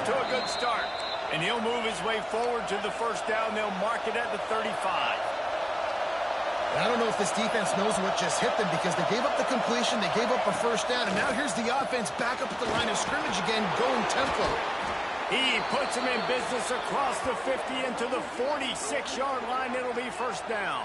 off to a good start. And he'll move his way forward to the first down. They'll mark it at the 35. I don't know if this defense knows what just hit them because they gave up the completion, they gave up a first down, and now here's the offense back up at the line of scrimmage again, going tempo. He puts him in business across the 50 into the 46-yard line. It'll be first down.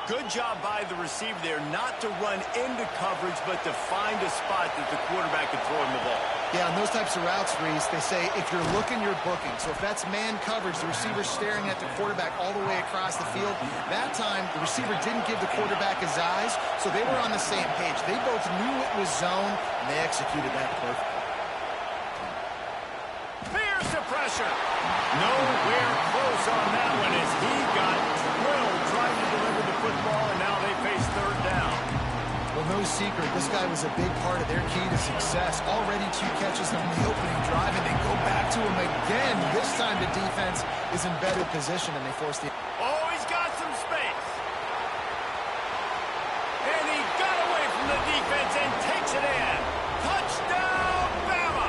Good job by the receiver there not to run into coverage, but to find a spot that the quarterback can throw him the ball. Yeah, on those types of routes, Reese, they say if you're looking, you're booking. So if that's man coverage, the receiver's staring at the quarterback all the way across the field. That time, the receiver didn't give the quarterback his eyes, so they were on the same page. They both knew it was zone, and they executed that perfectly. Here's the pressure. Nowhere close on that one as he got drilled trying to deliver the football, and now they face third down. Well, no secret, this guy was a big part of their key to success. Already 2 catches on the opening drive, and they go back to him again. This time the defense is in better position, and they force the... Oh, he's got some space. And he got away from the defense and takes it in. Touchdown, Bama!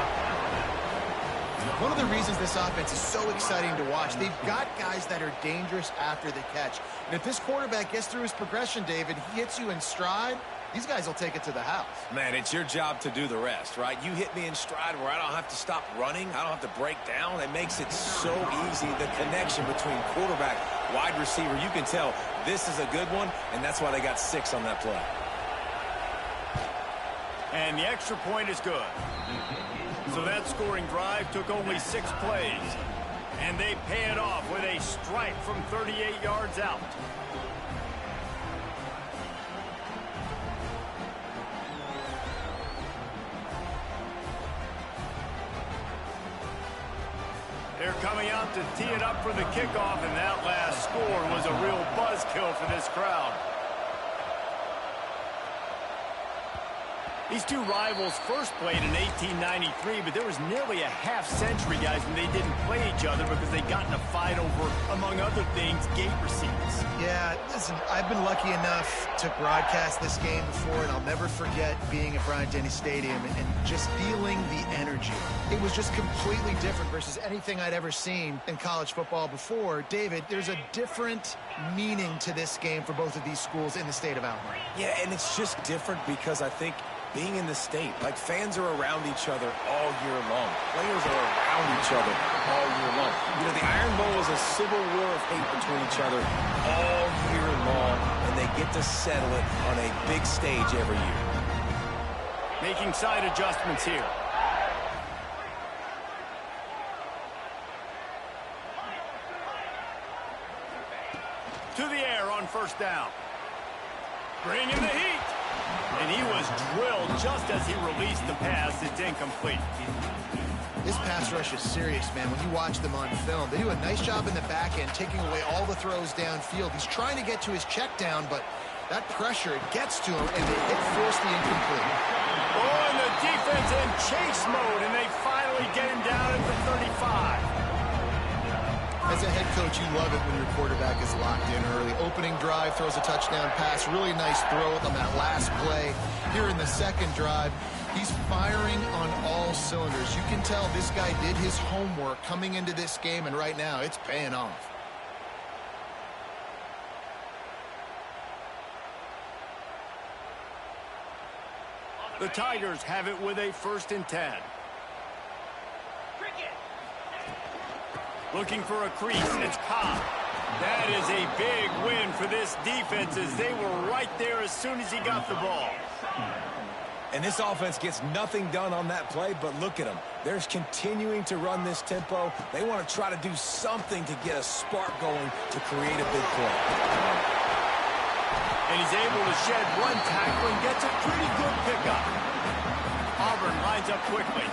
One of the reasons this offense is so exciting to watch, they've got guys that are dangerous after the catch. And if this quarterback gets through his progression, David, he hits you in stride, these guys will take it to the house. Man, it's your job to do the rest, right? You hit me in stride where I don't have to stop running. I don't have to break down. It makes it so easy. The connection between quarterback, wide receiver, you can tell this is a good one, and that's why they got 6 on that play. And the extra point is good. So that scoring drive took only 6 plays. And they pay it off with a strike from 38 yards out. They're coming out to tee it up for the kickoff, and that last score was a real buzzkill for this crowd. These two rivals first played in 1893, but there was nearly a half-century, guys, when they didn't play each other because they got in a fight over, among other things, gate receipts. Yeah, listen, I've been lucky enough to broadcast this game before, and I'll never forget being at Bryant-Denny Stadium and just feeling the energy. It was just completely different versus anything I'd ever seen in college football before. David, there's a different meaning to this game for both of these schools in the state of Alabama. Yeah, and it's just different because I think being in the state, like fans are around each other all year long. Players are around each other all year long. You know, the Iron Bowl is a civil war of hate between each other all year long, and they get to settle it on a big stage every year. Making side adjustments here. To the air on first down. Bringing the heat. And he was drilled just as he released the pass. It's incomplete. This pass rush is serious, man. When you watch them on film, they do a nice job in the back end, taking away all the throws downfield. He's trying to get to his check down, but that pressure, it gets to him, and it forced the incomplete. Oh, and the defense in chase mode, and they finally get him down at the 35. As a head coach, you love it when your quarterback is locked in early. Opening drive, throws a touchdown pass. Really nice throw on that last play. Here in the second drive, he's firing on all cylinders. You can tell this guy did his homework coming into this game, and right now it's paying off. The Tigers have it with a 1st and 10. Looking for a crease. It's Cobb. That is a big win for this defense as they were right there as soon as he got the ball. And this offense gets nothing done on that play, but look at them. They're continuing to run this tempo. They want to try to do something to get a spark going to create a big play. And he's able to shed one tackle and gets a pretty good pickup. Auburn lines up quickly.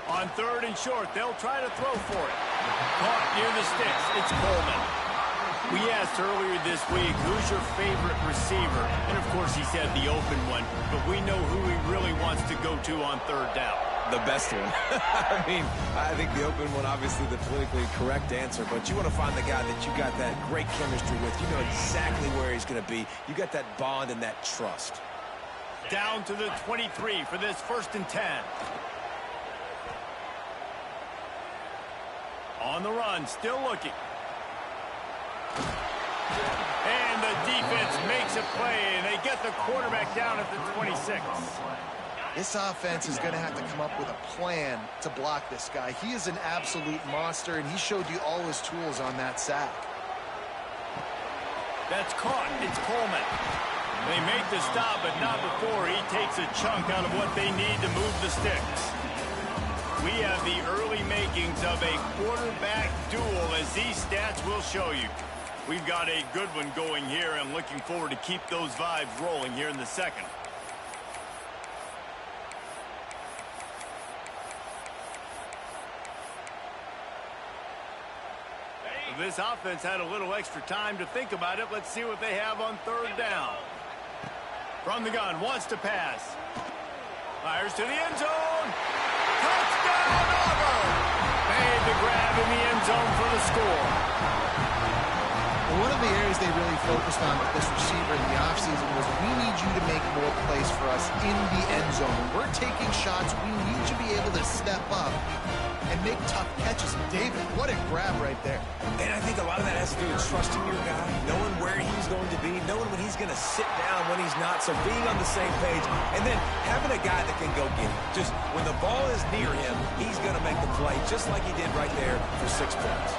On 3rd and short, they'll try to throw for it. Caught near the sticks. It's Coleman. We asked earlier this week, who's your favorite receiver? And, of course, he said the open one. But we know who he really wants to go to on 3rd down. The best one. I mean, I think the open one, obviously the politically correct answer, but you want to find the guy that you got that great chemistry with. You know exactly where he's going to be. You got that bond and that trust. Down to the 23 for this 1st and 10. On the run, still looking. And the defense makes a play, and they get the quarterback down at the 26. This offense is going to have to come up with a plan to block this guy. He is an absolute monster, and he showed you all his tools on that sack. That's caught. It's Coleman. They make the stop, but not before he takes a chunk out of what they need to move the sticks. We have the early makings of a quarterback duel, as these stats will show you. We've got a good one going here, and looking forward to keep those vibes rolling here in the second. This offense had a little extra time to think about it. Let's see what they have on 3rd down. From the gun, wants to pass. Fires to the end zone. Touchdown, Auburn! Made the grab in the end zone for the score. One of the areas they really focused on with this receiver in the offseason was, we need you to make more plays for us in the end zone. When we're taking shots, we need you to be able to step up and make tough catches. David, what a grab right there. And I think a lot of that has to do with trusting your guy, knowing where he's going to be, knowing when he's going to sit down, when he's not, so being on the same page, and then having a guy that can go get it. Just when the ball is near him, he's going to make the play, just like he did right there for 6 points.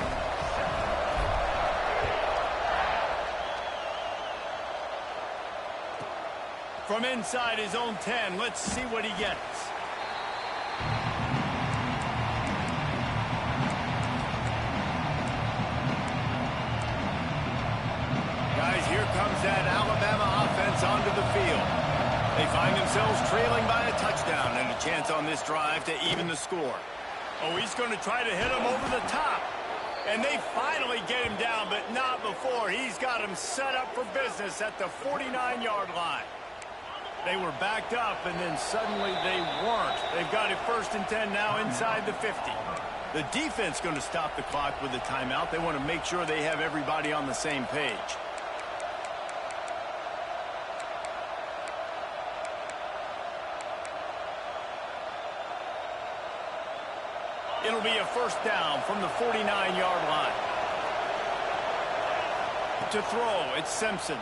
From inside his own 10, let's see what he gets. Guys, here comes that Alabama offense onto the field. They find themselves trailing by a touchdown and a chance on this drive to even the score. Oh, he's going to try to hit him over the top. And they finally get him down, but not before. He's got him set up for business at the 49-yard line. They were backed up, and then suddenly they weren't. They've got it 1st and 10 now inside the 50. The defense going to stop the clock with a timeout. They want to make sure they have everybody on the same page. It'll be a 1st down from the 49-yard line. To throw, it's Simpson.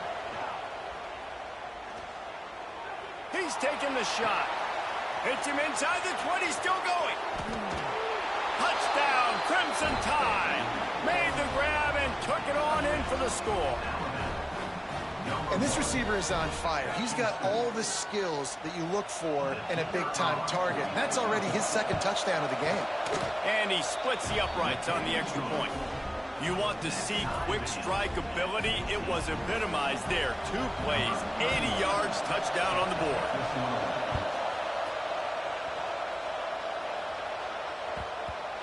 He's taking the shot. Hits him inside the 20, still going. Touchdown, Crimson Tide. Made the grab and took it on in for the score. And this receiver is on fire. He's got all the skills that you look for in a big-time target. And that's already his 2nd touchdown of the game. And he splits the uprights on the extra point. You want to see quick strike ability? It was epitomized there. 2 plays, 80 yards, touchdown on the board.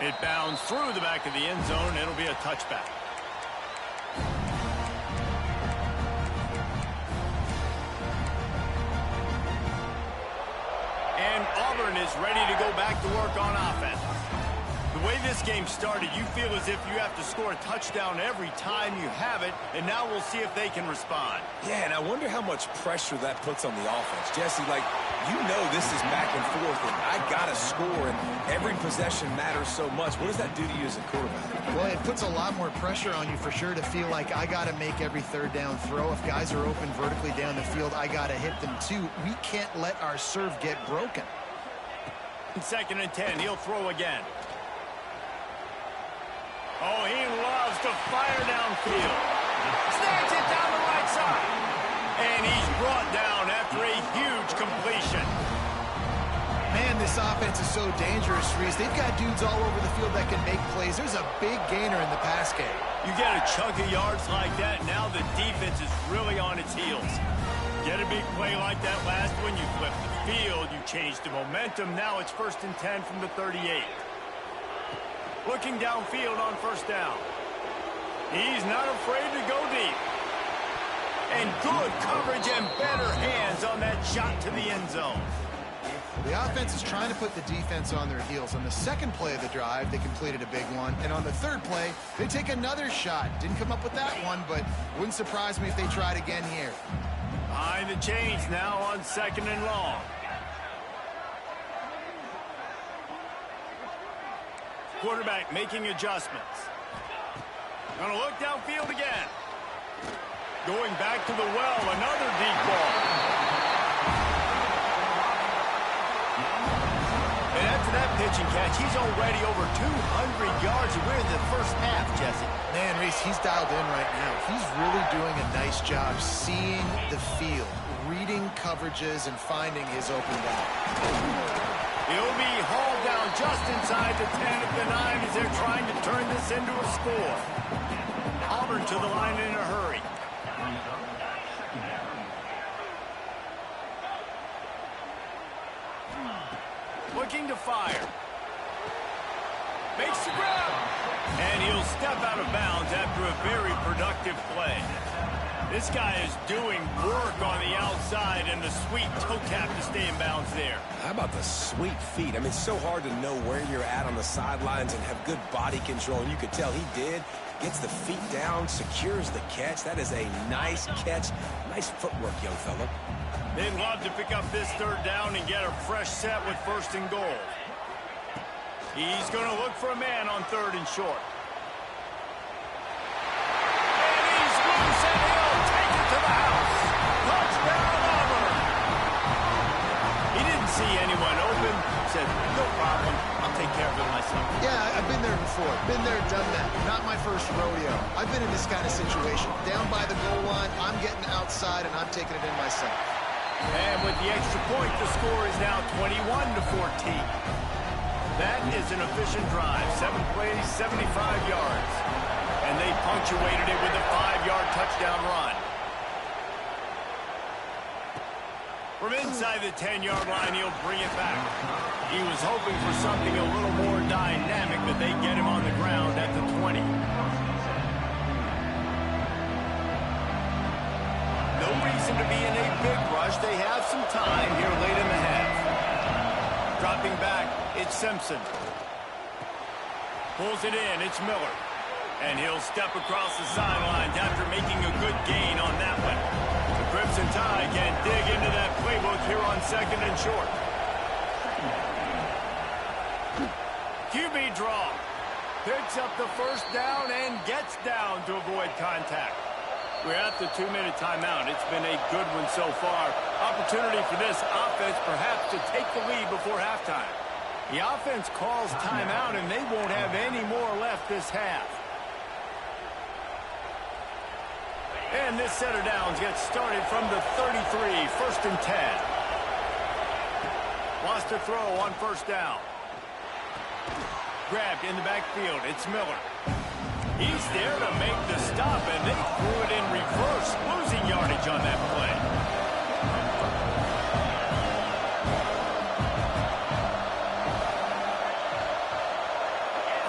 It bounds through the back of the end zone. It'll be a touchback. And Auburn is ready to go back to work on offense. The way this game started, you feel as if you have to score a touchdown every time you have it, and now we'll see if they can respond. Yeah, and I wonder how much pressure that puts on the offense. Jesse, like, you know this is back and forth, and I got to score, and every possession matters so much. What does that do to you as a quarterback? Well, it puts a lot more pressure on you for sure to feel like I got to make every 3rd down throw. If guys are open vertically down the field, I got to hit them too. We can't let our serve get broken. 2nd and 10, he'll throw again. Oh, he loves to fire downfield. Snags it down the right side. And he's brought down after a huge completion. Man, this offense is so dangerous, Reese. They've got dudes all over the field that can make plays. There's a big gainer in the pass game. You get a chunk of yards like that, now the defense is really on its heels. Get a big play like that last one, you flip the field, you change the momentum. Now it's 1st and 10 from the 38. Looking downfield on 1st down. He's not afraid to go deep. And good coverage and better hands on that shot to the end zone. The offense is trying to put the defense on their heels. On the second play of the drive, they completed a big one. And on the third play, they take another shot. Didn't come up with that one, but wouldn't surprise me if they tried again here. Behind the chains now on 2nd and long. Quarterback making adjustments. Gonna look downfield again. Going back to the well, another deep ball. And after that pitch and catch, he's already over 200 yards. We're in the first half, Jesse. Man, Reese, he's dialed in right now. He's really doing a nice job seeing the field, reading coverages, and finding his open guy. He'll be hauled down just inside the 10 at the 9 as they're trying to turn this into a score. Auburn to the line in a hurry. Looking to fire. Makes the grab. And he'll step out of bounds after a very productive play. This guy is doing work on the outside, and the sweet toe tap to stay in bounds there. How about the sweet feet? I mean, it's so hard to know where you're at on the sidelines and have good body control. And you could tell he did. Gets the feet down, secures the catch. That is a nice catch. Nice footwork, young fella. They'd love to pick up this 3rd down and get a fresh set with 1st and goal. He's going to look for a man on 3rd and short. And he's loose, and he'll take it to the house. Touchdown, Auburn. He didn't see anyone open. Said, no problem. I'll take care of it myself. Yeah, I've been there before. Been there, done that. Not my first rodeo. I've been in this kind of situation. Down by the goal line, I'm getting outside, and I'm taking it in myself. And with the extra point, the score is now 21-14. That is an efficient drive. 7 plays, 75 yards. And they punctuated it with a 5-yard touchdown run. From inside the 10-yard line, he'll bring it back. He was hoping for something a little more dynamic, but they get him on the ground at the 20. No reason to be in a big rush. They have some time here late in the half. Dropping back, it's Simpson. Pulls it in, it's Miller. And he'll step across the sidelines after making a good gain on that one. The Crimson Tide can dig into that playbook here on 2nd and short. QB draw. Picks up the 1st down and gets down to avoid contact. We're at the 2-minute timeout. It's been a good one so far. Opportunity for this offense perhaps to take the lead before halftime. The offense calls timeout, and they won't have any more left this half. And this set of downs gets started from the 33, 1st and 10. Lost a throw on 1st down. Grabbed in the backfield. It's Miller. He's there to make the stop, and they threw it in reverse, losing yardage on that play.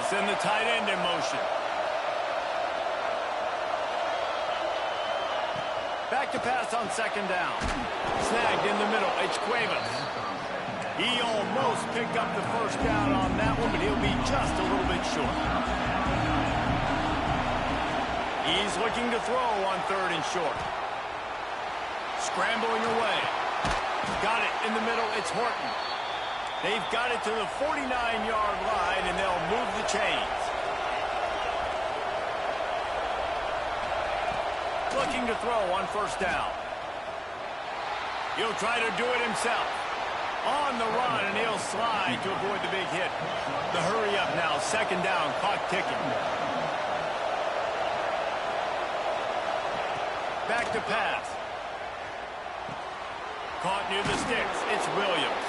Send the tight end in motion. Back to pass on 2nd down. Snagged in the middle. It's Cuevas. He almost picked up the 1st down on that one, but he'll be just a little bit short. He's looking to throw on 3rd and short. Scrambling away. Got it in the middle. It's Horton. They've got it to the 49-yard line, and they'll move the chains. Looking to throw on 1st down. He'll try to do it himself. On the run, and he'll slide to avoid the big hit. The hurry up now. 2nd down. Clock ticking. Back to pass. Caught near the sticks. It's Williams.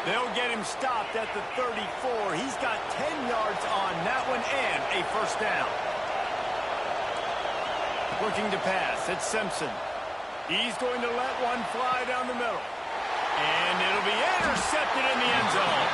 They'll get him stopped at the 34. He's got 10 yards on that one and a 1st down. Looking to pass. It's Simpson. He's going to let one fly down the middle. And it'll be intercepted in the end zone.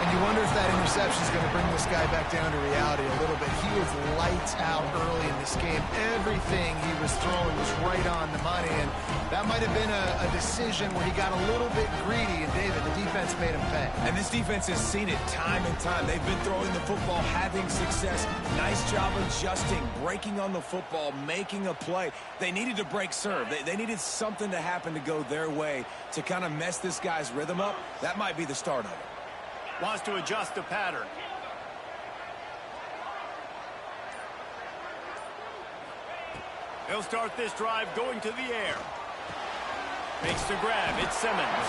And You wonder if that interception is going to bring this guy back down to reality a little bit. He was lights out early in this game. Everything he was throwing was right on the money, and that might have been a decision where he got a little bit greedy, and David, the defense made him pay. And this defense has seen it time and time. They've been throwing the football, having success. Nice job adjusting, breaking on the football, making a play. They needed to break serve. They needed something to happen to go their way to kind of mess this guy's rhythm up. That might be the start of it. Wants to adjust the pattern. He'll start this drive going to the air. Makes the grab. It's Simmons.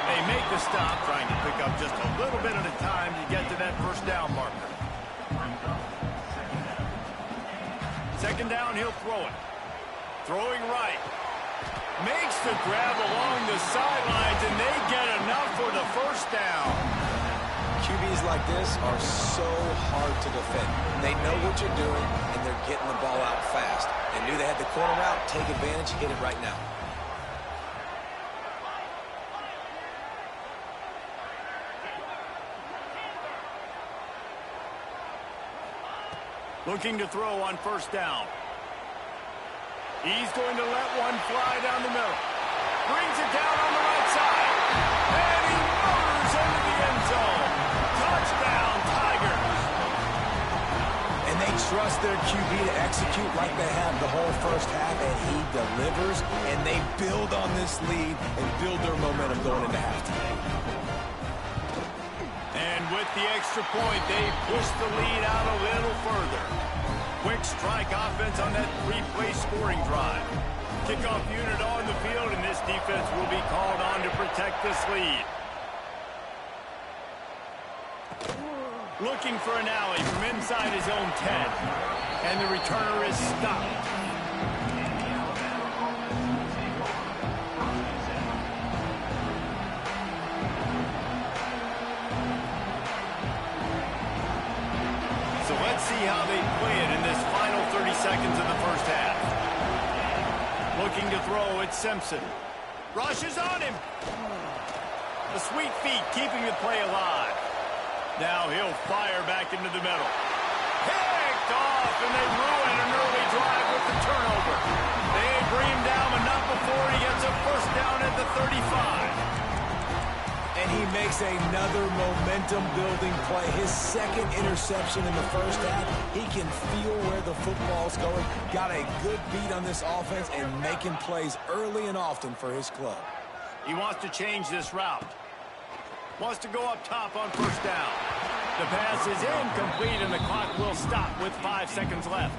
They make the stop, trying to pick up just a little bit at a time to get to that first down marker. Second down, he'll throw it. Throwing right. Makes the grab along the sidelines, and they get enough for the first down. QBs like this are so hard to defend. They know what you're doing, and they're getting the ball out fast. They knew they had the corner out, take advantage, hit it right now. Looking to throw on first down. He's going to let one fly down the middle. Brings it down on the right side. And he motors into the end zone. Touchdown, Tigers. And they trust their QB to execute like they have the whole first half, and he delivers, and they build on this lead and build their momentum going into halftime. And with the extra point, they push the lead out a little further. Quick strike offense on that three-play scoring drive. Kickoff unit on the field, and this defense will be called on to protect this lead. Looking for an alley from inside his own 10. And the returner is stopped. So let's see how they play it in this final 30 seconds of the first half. Looking to throw, it's Simpson. Rushes on him. The sweet feet keeping the play alive. Now he'll fire back into the middle. Picked off, and they ruin an early drive with the turnover. They bring him down, but not before he gets a first down at the 35. And he makes another momentum-building play. His second interception in the first half. He can feel where the football's going. Got a good beat on this offense and making plays early and often for his club. He wants to change this route. Wants to go up top on first down. The pass is incomplete, and the clock will stop with 5 seconds left.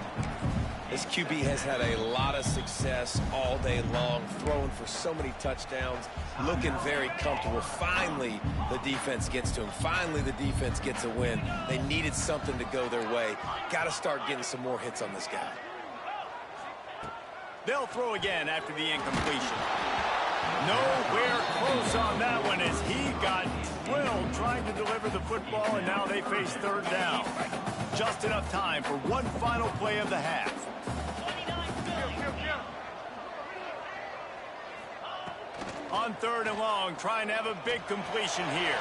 This QB has had a lot of success all day long, throwing for so many touchdowns, looking very comfortable. Finally, the defense gets to him. Finally, the defense gets a win. They needed something to go their way. Got to start getting some more hits on this guy. They'll throw again after the incompletion. Nowhere close on that one as he got drilled trying to deliver the football, and now they face third down. Just enough time for one final play of the half. On third and long, trying to have a big completion here.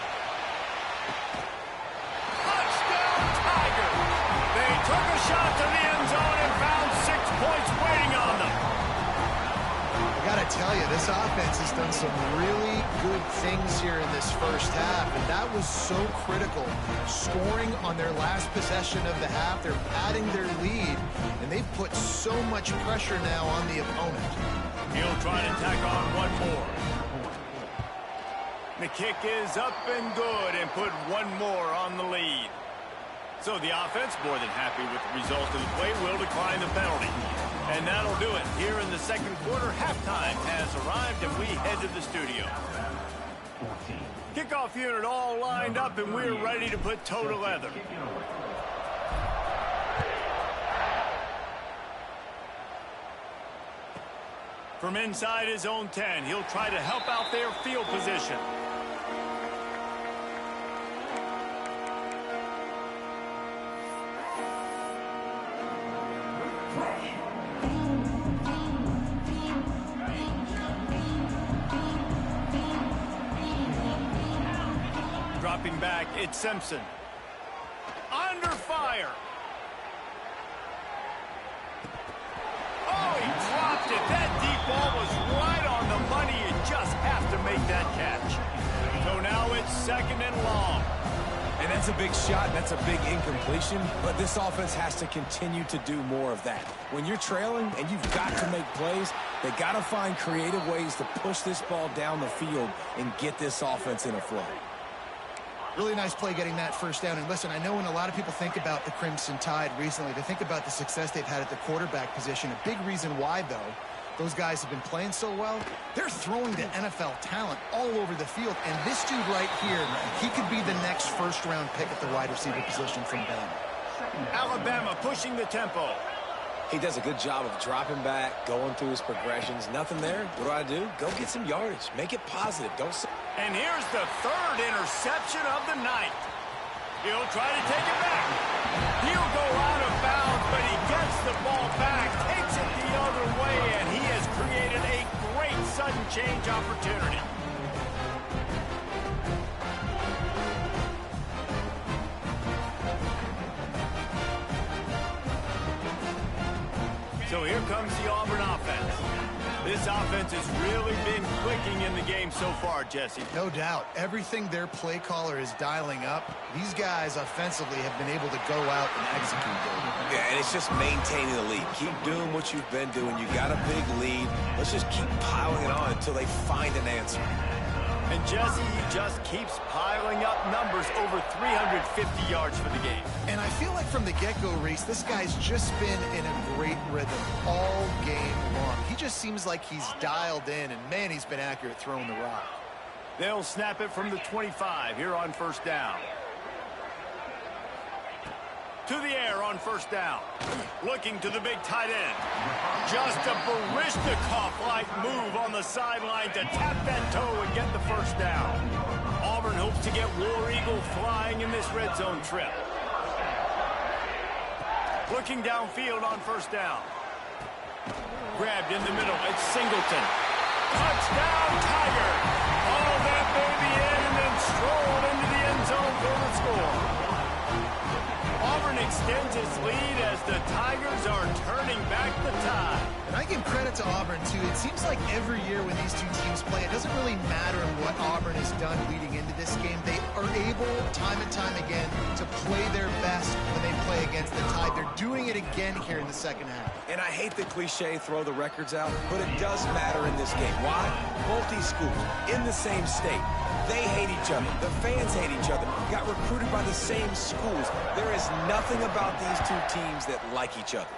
Touchdown, Tigers! They took a shot to the end zone and found 6 points waiting on them. I got to tell you, this offense has done some really good things here in this first half, and that was so critical. Scoring on their last possession of the half, they're padding their lead, and they've put so much pressure now on the opponent. He'll try to tack on one more. The kick is up and good and put one more on the lead. So the offense, more than happy with the result of the play, will decline the penalty. And that'll do it. Here in the second quarter, halftime has arrived, and we head to the studio. Kickoff unit all lined up, and we're ready to put toe to leather. From inside his own 10, he'll try to help out their field position. dropping back, it's Simpson. Under fire. Oh, he dropped it. That deep ball was right on the money. You just have to make that catch. So now it's 2nd and long. And that's a big shot, and that's a big incompletion, but this offense has to continue to do more of that. When you're trailing and you've got to make plays, they got to find creative ways to push this ball down the field and get this offense in a flow. Really nice play getting that first down. And listen, I know when a lot of people think about the Crimson Tide recently, they think about the success they've had at the quarterback position. A big reason why, though, those guys have been playing so well, they're throwing to NFL talent all over the field. And this dude right here, he could be the next first-round pick at the wide receiver position from Bama. Alabama pushing the tempo. He does a good job of dropping back, going through his progressions. Nothing there. What do? Go get some yardage. Make it positive. Don't. And here's the 3rd interception of the night. He'll try to take it back. He'll go out of bounds, but he gets the ball back, takes it the other way, and he has created a great sudden change opportunity. So here comes the Auburn offense. This offense has really been clicking in the game so far, Jesse. No doubt. Everything their play caller is dialing up, these guys offensively have been able to go out and execute. Yeah, and it's just maintaining the lead. Keep doing what you've been doing. You got a big lead. Let's just keep piling it on until they find an answer. And Jesse, he just keeps piling up numbers, over 350 yards for the game. And I feel like from the get-go, Reese, this guy's just been in a great rhythm all game long. He just seems like he's dialed in, and man, he's been accurate throwing the rock. They'll snap it from the 25 here on 1st down. To the air on 1st down. Looking to the big tight end. Just a Baryshnikov-like move on the sideline to tap that toe and get the 1st down. Auburn hopes to get War Eagle flying in this red zone trip. Looking downfield on 1st down. Grabbed in the middle. It's Singleton. Touchdown, Tiger. All that baby in and then strolled into the end zone for the score. Auburn extends its lead as the Tigers are turning back the tide. And I give credit to Auburn, too. It seems like every year when these two teams play, it doesn't really matter what Auburn has done leading into this game. They are able, time and time again, to play their best when they play against the Tide. They're doing it again here in the 2nd half. And I hate the cliche, throw the records out, but it does matter in this game. Why? Both these schools in the same state. They hate each other. The fans hate each other. Got recruited by the same schools. There is nothing about these two teams that like each other.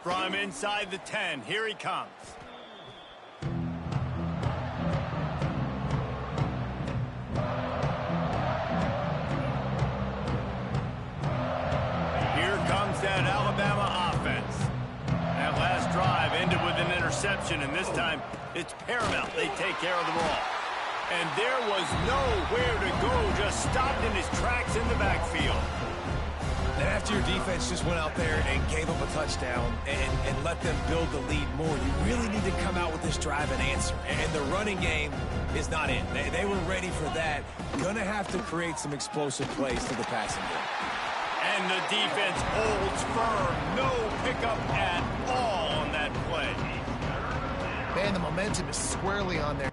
From inside the 10, here he comes. Here comes that Alabama offense. That last drive ended with an interception, and this time it's paramount they take care of the ball. And there was nowhere to go, just stopped in his tracks in the backfield. And after your defense just went out there and gave up a touchdown and let them build the lead more, you really need to come out with this drive and answer. And the running game is not in. They were ready for that. Gonna have to create some explosive plays to the passing game. And the defense holds firm. No pickup at all on that play. Man, the momentum is squarely on there.